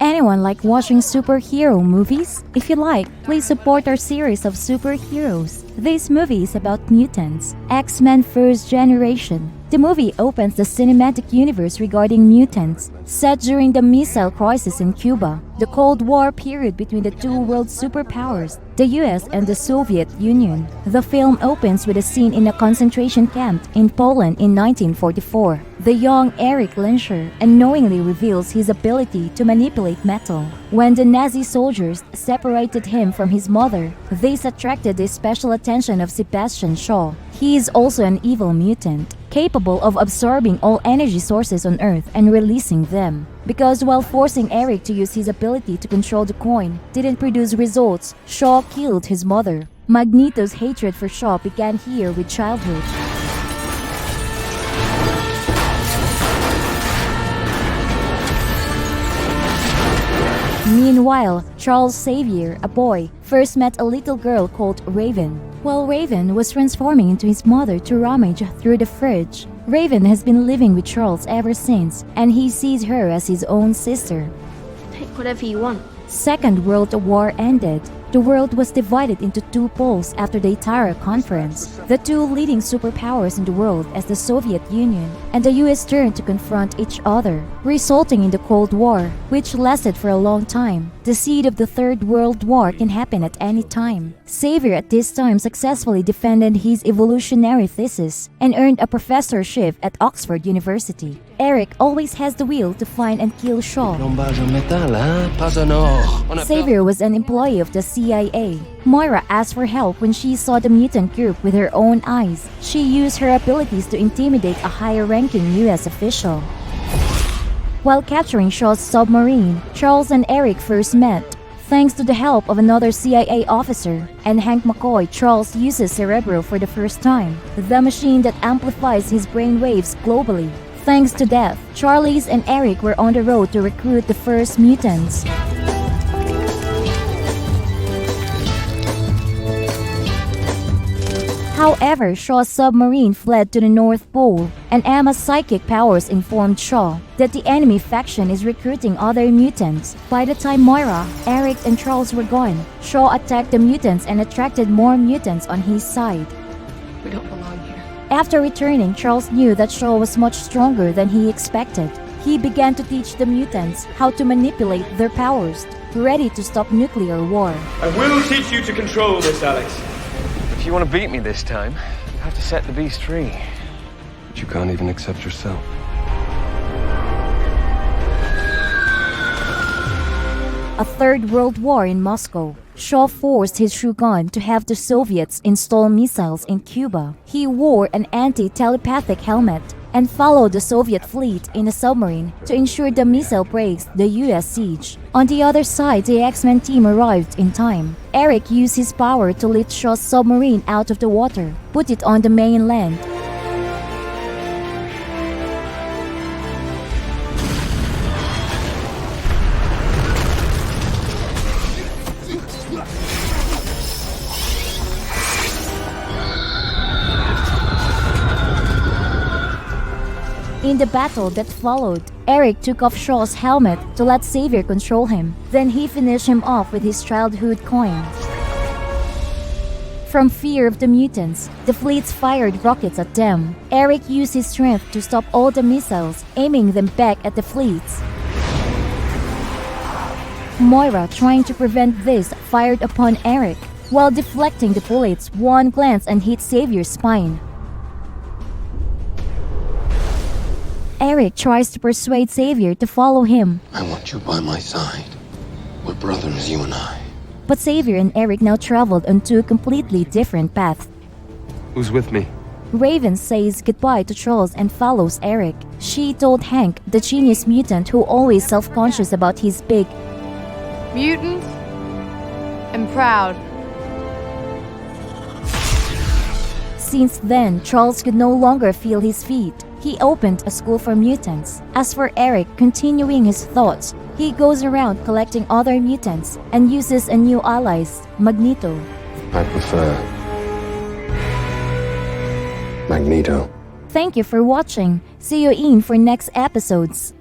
Anyone like watching superhero movies? If you like, please support our series of superheroes. This movie is about mutants, X-Men First Generation. The movie opens the cinematic universe regarding mutants, set during the missile crisis in Cuba, the Cold War period between the two world superpowers, the US and the Soviet Union. The film opens with a scene in a concentration camp in Poland in 1944. The young Erik Lehnsherr unknowingly reveals his ability to manipulate metal. When the Nazi soldiers separated him from his mother, this attracted the special attention of Sebastian Shaw. He is also an evil mutant, capable of absorbing all energy sources on Earth and releasing them. Because while forcing Erik to use his ability to control the coin didn't produce results, Shaw killed his mother. Magneto's hatred for Shaw began here with childhood. Meanwhile, Charles Xavier, a boy, first met a little girl called Raven. While Raven was transforming into his mother to rummage through the fridge, Raven has been living with Charles ever since, and he sees her as his own sister. Take whatever you want. Second World War ended. The world was divided into two poles after the Itara Conference. The two leading superpowers in the world as the Soviet Union and the US turned to confront each other, resulting in the Cold War, which lasted for a long time. The seed of the Third World War can happen at any time. Xavier at this time successfully defended his evolutionary thesis and earned a professorship at Oxford University. Erik always has the will to find and kill Shaw. Xavier was an employee of the CIA. Moira asked for help when she saw the mutant group with her own eyes. She used her abilities to intimidate a higher-ranking US official. While capturing Shaw's submarine, Charles and Erik first met. Thanks to the help of another CIA officer and Hank McCoy, Charles uses Cerebro for the first time, the machine that amplifies his brain waves globally. Thanks to that, Charles and Erik were on the road to recruit the first mutants. However, Shaw's submarine fled to the North Pole, and Emma's psychic powers informed Shaw that the enemy faction is recruiting other mutants. By the time Moira, Erik, and Charles were gone, Shaw attacked the mutants and attracted more mutants on his side. We don't belong here. After returning, Charles knew that Shaw was much stronger than he expected. He began to teach the mutants how to manipulate their powers, ready to stop nuclear war. I will teach you to control this, Alex. If you want to beat me this time, you have to set the beast free. But you can't even accept yourself. A Third World War in Moscow. Shaw forced his Shogun to have the Soviets install missiles in Cuba. He wore an anti-telepathic helmet and followed the Soviet fleet in a submarine to ensure the missile breaks the US siege. On the other side, the X-Men team arrived in time. Erik used his power to lift Shaw's submarine out of the water, put it on the mainland. In the battle that followed, Erik took off Shaw's helmet to let Xavier control him. Then he finished him off with his childhood coin. From fear of the mutants, the fleets fired rockets at them. Erik used his strength to stop all the missiles, aiming them back at the fleets. Moira, trying to prevent this, fired upon Erik. While deflecting the bullets, one glanced and hit Xavier's spine. Erik tries to persuade Xavier to follow him. I want you by my side. We're brothers, you and I. But Xavier and Erik now traveled on two completely different paths. Who's with me? Raven says goodbye to Charles and follows Erik. She told Hank, the genius mutant who always self-conscious about his big mutant and proud. Since then, Charles could no longer feel his feet. He opened a school for mutants. As for Erik, continuing his thoughts, he goes around collecting other mutants and uses a new ally, Magneto. I prefer Magneto. Thank you for watching. See you in for next episodes.